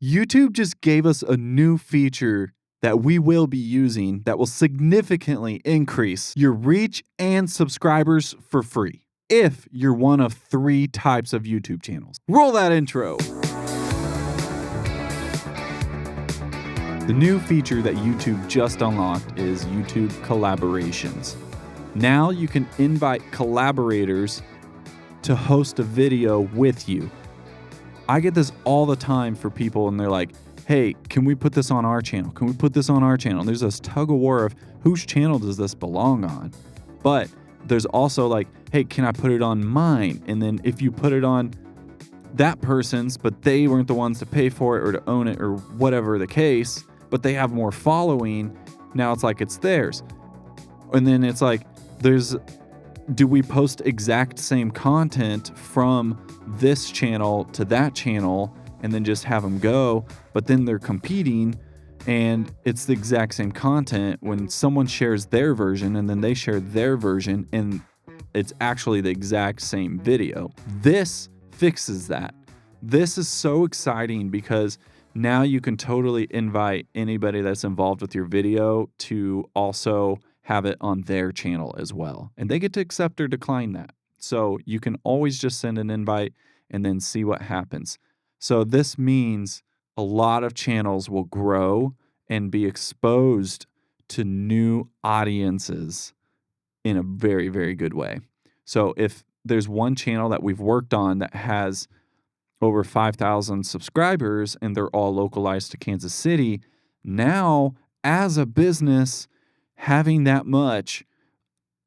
YouTube just gave us a new feature that we will be using that will significantly increase your reach and subscribers for free if you're one of 3 types of YouTube channels. Roll that intro. The new feature that YouTube just unlocked is YouTube collaborations. Now you can invite collaborators to host a video with you. I get this all the time for people and they're like, hey, can we put this on our channel? Can we put this on our channel? And there's this tug of war of whose channel does this belong on? But there's also like, hey, can I put it on mine? And then if you put it on that person's, but they weren't the ones to pay for it or to own it or whatever the case, but they have more following, now it's like it's theirs. And then it's like, do we post exact same content from this channel to that channel and then just have them go? But then they're competing and it's the exact same content when someone shares their version and then they share their version and it's actually the exact same video. This fixes that. This is so exciting because now you can totally invite anybody that's involved with your video to also have it on their channel as well. And they get to accept or decline that. So you can always just send an invite and then see what happens. So this means a lot of channels will grow and be exposed to new audiences in a very, very good way. So if there's one channel that we've worked on that has over 5,000 subscribers and they're all localized to Kansas City, now as a business, having that much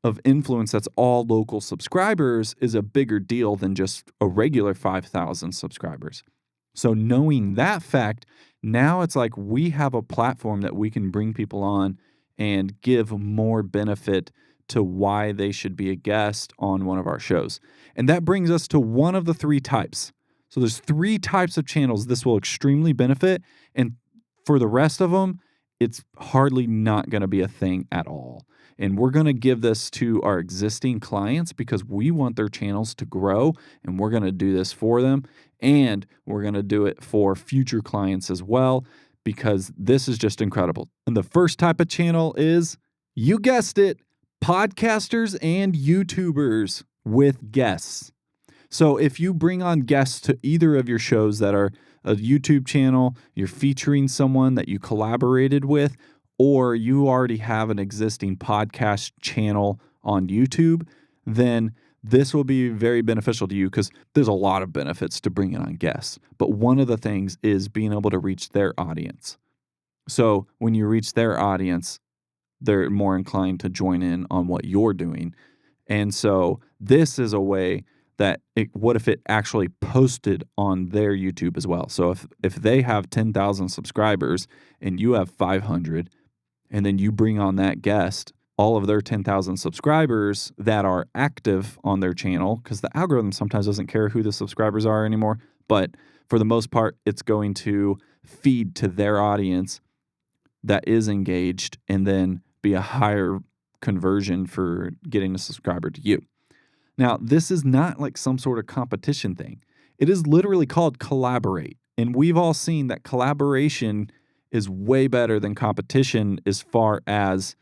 of influence that's all local subscribers is a bigger deal than just a regular 5,000 subscribers. So knowing that fact, now it's like we have a platform that we can bring people on and give more benefit to why they should be a guest on one of our shows. And that brings us to one of the 3 types. So there's 3 types of channels this will extremely benefit. And for the rest of them, it's hardly not going to be a thing at all. And we're going to give this to our existing clients because we want their channels to grow and we're going to do this for them. And we're going to do it for future clients as well because this is just incredible. And the first type of channel is, you guessed it, podcasters and YouTubers with guests. So if you bring on guests to either of your shows that are a YouTube channel, you're featuring someone that you collaborated with, or you already have an existing podcast channel on YouTube, then this will be very beneficial to you because there's a lot of benefits to bringing on guests. But one of the things is being able to reach their audience. So when you reach their audience, they're more inclined to join in on what you're doing. And so this is a way that what if it actually posted on their YouTube as well? So if they have 10,000 subscribers and you have 500, and then you bring on that guest, all of their 10,000 subscribers that are active on their channel, because the algorithm sometimes doesn't care who the subscribers are anymore, but for the most part, it's going to feed to their audience that is engaged and then be a higher conversion for getting a subscriber to you. Now, this is not like some sort of competition thing. It is literally called collaborate. And we've all seen that collaboration is way better than competition as far as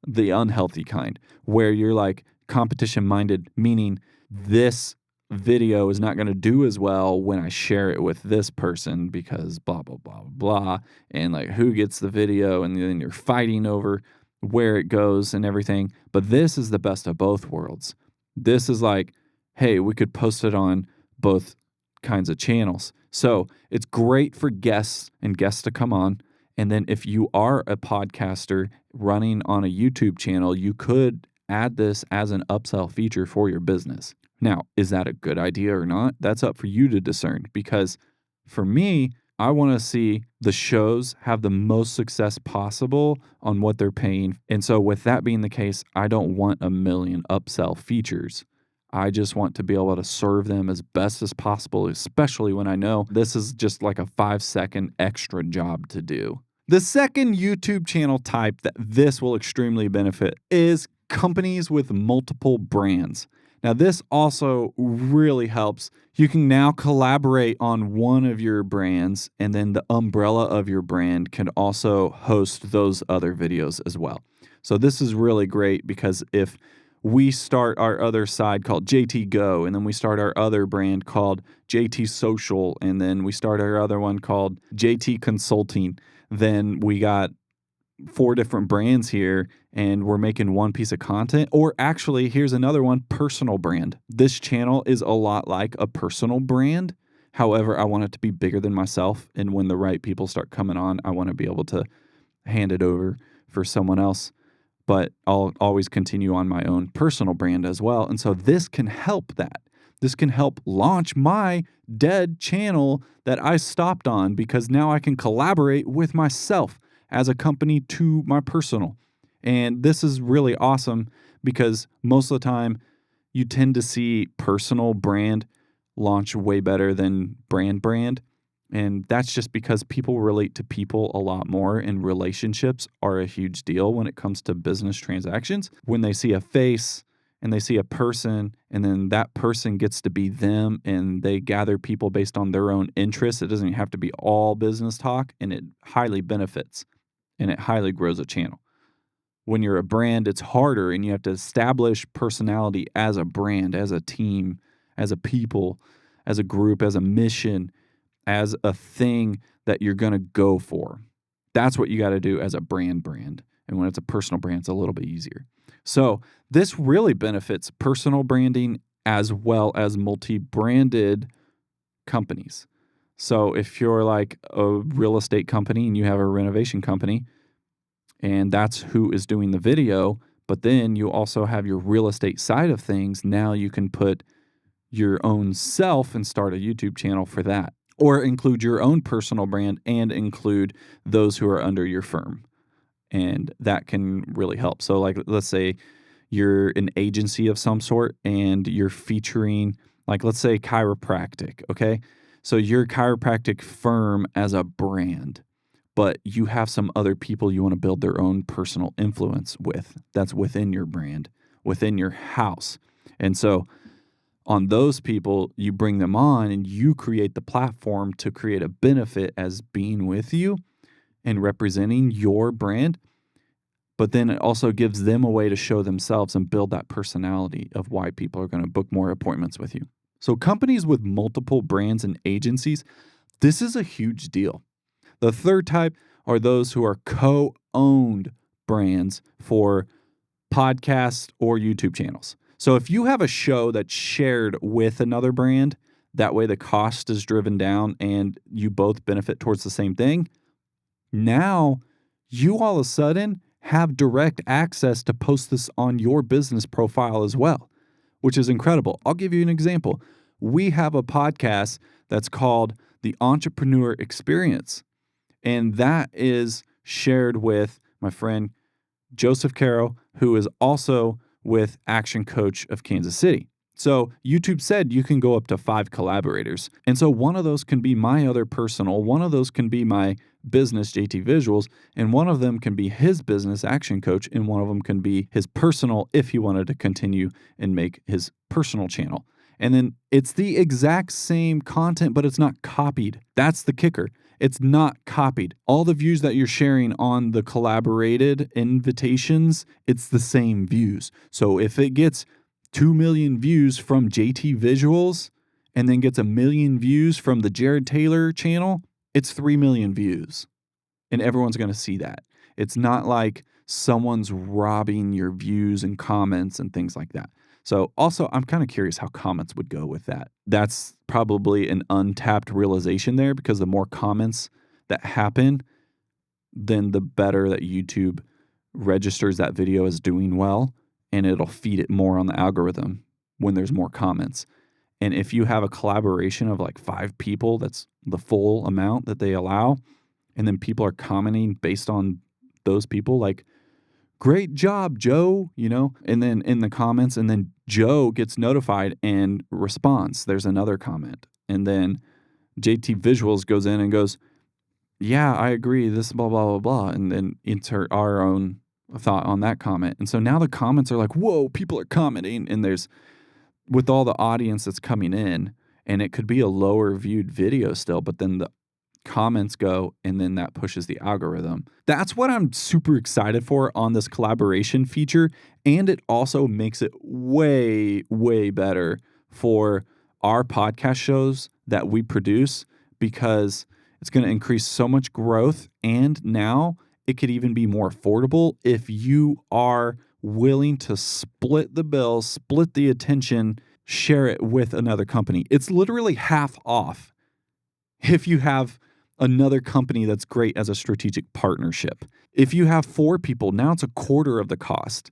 the unhealthy kind, where you're like competition minded, meaning this video is not going to do as well when I share it with this person because blah, blah, blah, blah. And like who gets the video and then you're fighting over where it goes and everything. But this is the best of both worlds. This is like, hey, we could post it on both kinds of channels. So it's great for guests to come on. And then if you are a podcaster running on a YouTube channel, you could add this as an upsell feature for your business. Now, is that a good idea or not? That's up for you to discern because for me, I want to see the shows have the most success possible on what they're paying. And so with that being the case, I don't want a million upsell features. I just want to be able to serve them as best as possible, especially when I know this is just like a 5-second extra job to do. The second YouTube channel type that this will extremely benefit is companies with multiple brands. Now, this also really helps. You can now collaborate on one of your brands, and then the umbrella of your brand can also host those other videos as well. So this is really great because if we start our other side called JT Go, and then we start our other brand called JT Social, and then we start our other one called JT Consulting, then we got 4 different brands here and we're making one piece of content. Or actually, here's another one, personal brand. This channel is a lot like a personal brand. However, I want it to be bigger than myself. And when the right people start coming on, I want to be able to hand it over for someone else. But I'll always continue on my own personal brand as well. And so this can help that. This can help launch my dead channel that I stopped on because now I can collaborate with myself as a company to my personal. And this is really awesome because most of the time you tend to see personal brand launch way better than brand. And that's just because people relate to people a lot more, and relationships are a huge deal when it comes to business transactions. When they see a face and they see a person, and then that person gets to be them, and they gather people based on their own interests, it doesn't have to be all business talk, and it highly benefits and it highly grows a channel. When you're a brand, it's harder, and you have to establish personality as a brand, as a team, as a people, as a group, as a mission, as a thing that you're going to go for. That's what you got to do as a brand. And when it's a personal brand, it's a little bit easier. So this really benefits personal branding as well as multi-branded companies. So if you're like a real estate company and you have a renovation company, and that's who is doing the video, but then you also have your real estate side of things, now you can put your own self and start a YouTube channel for that. Or include your own personal brand and include those who are under your firm. And that can really help. So like, let's say you're an agency of some sort and you're featuring, like, let's say chiropractic, okay? So you're a chiropractic firm as a brand, but you have some other people you want to build their own personal influence with. That's within your brand, within your house. And so on those people, you bring them on and you create the platform to create a benefit as being with you and representing your brand. But then it also gives them a way to show themselves and build that personality of why people are going to book more appointments with you. So companies with multiple brands and agencies, this is a huge deal. The third type are those who are co-owned brands for podcasts or YouTube channels. So if you have a show that's shared with another brand, that way the cost is driven down and you both benefit towards the same thing. Now you all of a sudden have direct access to post this on your business profile as well, which is incredible. I'll give you an example. We have a podcast that's called The Entrepreneur Experience, and that is shared with my friend Joseph Caro, who is also with Action Coach of Kansas City. So YouTube said you can go up to 5 collaborators. And so one of those can be my other personal, one of those can be my business, JT Visuals, and one of them can be his business, Action Coach, and one of them can be his personal if he wanted to continue and make his personal channel. And then it's the exact same content, but it's not copied. That's the kicker. It's not copied. All the views that you're sharing on the collaborated invitations, it's the same views. So if it gets 2 million views from JT Visuals and then gets 1 million views from the Jared Taylor channel, it's 3 million views. And everyone's going to see that. It's not like someone's robbing your views and comments and things like that. So also, I'm kind of curious how comments would go with that. That's probably an untapped realization there, because the more comments that happen, then the better that YouTube registers that video as doing well, and it'll feed it more on the algorithm when there's more comments. And if you have a collaboration of like 5 people, that's the full amount that they allow, and then people are commenting based on those people, like, great job, Joe, and then in the comments, and then Joe gets notified and responds. There's another comment. And then JT Visuals goes in and goes, yeah, I agree, this blah, blah, blah, blah, and then insert our own thought on that comment. And so now the comments are like, whoa, people are commenting, and there's with all the audience that's coming in, and it could be a lower viewed video still, but then the comments go, and then that pushes the algorithm. That's what I'm super excited for on this collaboration feature. And it also makes it way, way better for our podcast shows that we produce, because it's going to increase so much growth. And now it could even be more affordable if you are willing to split the bill, split the attention, share it with another company. It's literally half off if you have another company that's great as a strategic partnership. If you have 4 people, now it's a quarter of the cost.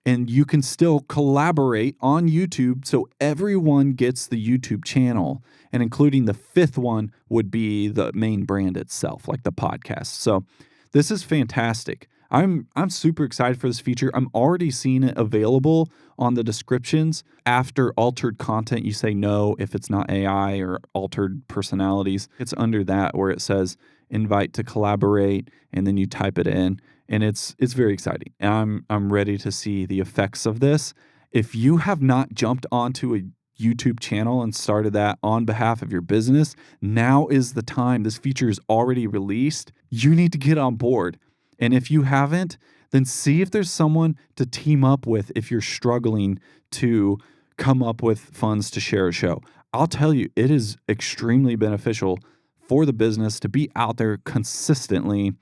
And you can still collaborate on YouTube, so everyone gets the YouTube channel, and including the 5th one would be the main brand itself, like the podcast. So this is fantastic. I'm super excited for this feature. I'm already seeing it available on the descriptions. After altered content, you say no if it's not AI or altered personalities. It's under that where it says invite to collaborate, and then you type it in. And it's very exciting. And I'm ready to see the effects of this. If you have not jumped onto a YouTube channel and started that on behalf of your business, now is the time. This feature is already released. You need to get on board. And if you haven't, then see if there's someone to team up with if you're struggling to come up with funds to share a show. I'll tell you, it is extremely beneficial for the business to be out there consistently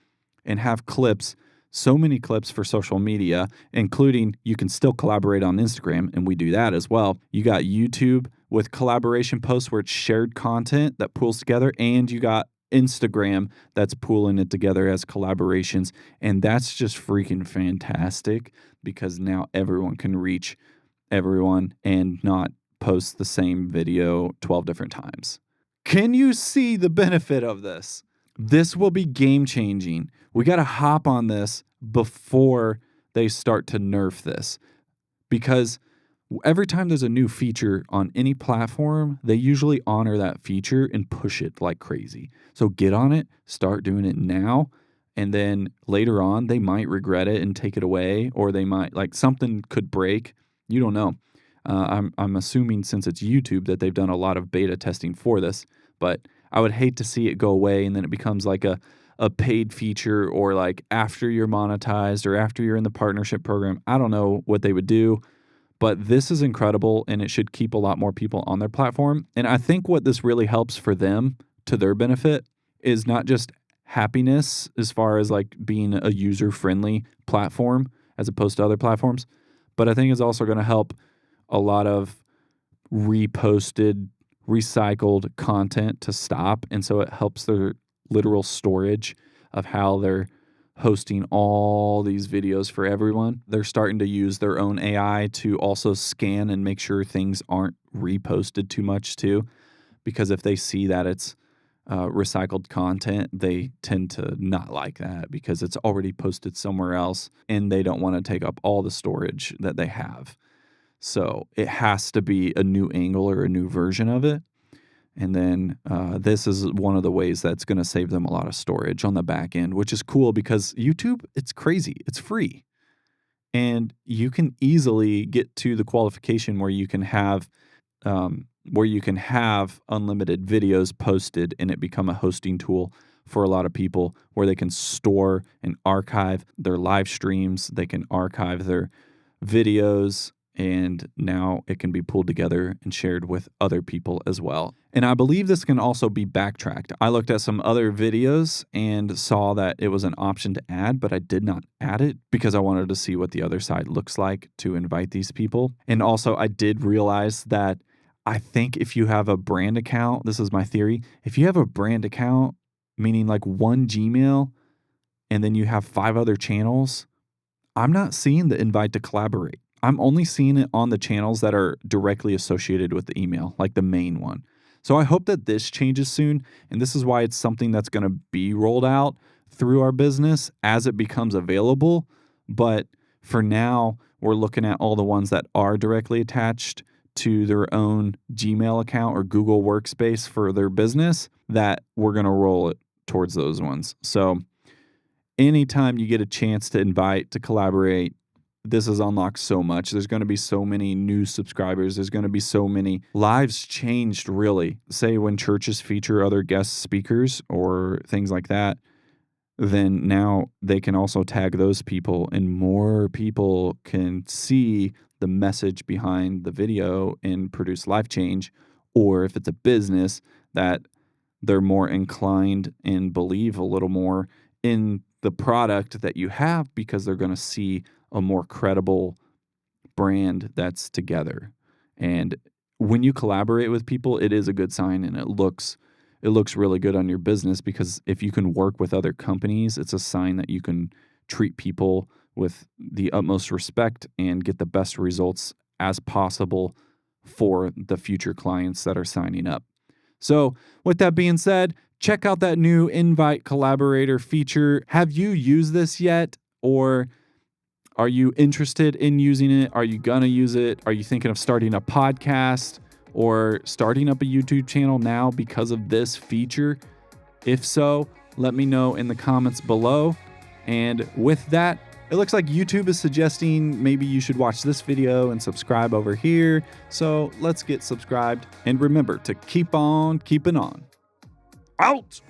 and have clips, so many clips for social media, including you can still collaborate on Instagram, and we do that as well. You got YouTube with collaboration posts where it's shared content that pulls together, and you got Instagram that's pooling it together as collaborations. And that's just freaking fantastic, because now everyone can reach everyone and not post the same video 12 different times. Can you see the benefit of this? This will be game changing. We got to hop on this before they start to nerf this, because every time there's a new feature on any platform, they usually honor that feature and push it like crazy. So get on it, start doing it now, and then later on they might regret it and take it away, or they might, like, something could break. You don't know. I'm assuming since it's YouTube that they've done a lot of beta testing for this, but I would hate to see it go away and then it becomes like a paid feature, or like after you're monetized or after you're in the partnership program. I don't know what they would do. But this is incredible, and it should keep a lot more people on their platform. And I think what this really helps for them, to their benefit, is not just happiness as far as like being a user-friendly platform as opposed to other platforms, but I think it's also going to help a lot of reposted, recycled content to stop. And so it helps their literal storage of how they're hosting all these videos for everyone. They're starting to use their own AI to also scan and make sure things aren't reposted too much too, because if they see that it's recycled content, they tend to not like that because it's already posted somewhere else and they don't want to take up all the storage that they have. So it has to be a new angle or a new version of it. And then this is one of the ways that's going to save them a lot of storage on the back end, which is cool because YouTube, it's crazy. It's free. And you can easily get to the qualification where you can have unlimited videos posted and it become a hosting tool for a lot of people, where they can store and archive their live streams. They can archive their videos, and now it can be pulled together and shared with other people as well. And I believe this can also be backtracked. I looked at some other videos and saw that it was an option to add, but I did not add it because I wanted to see what the other side looks like to invite these people. And also I did realize that I think if you have a brand account, this is my theory, if you have a brand account, meaning like one Gmail, and then you have 5 other channels, I'm not seeing the invite to collaborate. I'm only seeing it on the channels that are directly associated with the email, like the main one. So I hope that this changes soon, and this is why it's something that's going to be rolled out through our business as it becomes available. But for now, we're looking at all the ones that are directly attached to their own Gmail account or Google Workspace for their business, that we're going to roll it towards those ones. So anytime you get a chance to invite to collaborate, this has unlocked so much. There's going to be so many new subscribers. There's going to be so many lives changed, really. Say when churches feature other guest speakers or things like that, then now they can also tag those people and more people can see the message behind the video and produce life change. Or if it's a business, that they're more inclined and believe a little more in the product that you have because they're going to see a more credible brand that's together. And when you collaborate with people, it is a good sign, and it looks really good on your business, because if you can work with other companies, it's a sign that you can treat people with the utmost respect and get the best results as possible for the future clients that are signing up. So with that being said, check out that new invite collaborator feature. Have you used this yet? Or are you interested in using it? Are you going to use it? Are you thinking of starting a podcast or starting up a YouTube channel now because of this feature? If so, let me know in the comments below. And with that, it looks like YouTube is suggesting maybe you should watch this video and subscribe over here. So let's get subscribed. And remember to keep on keeping on. Out!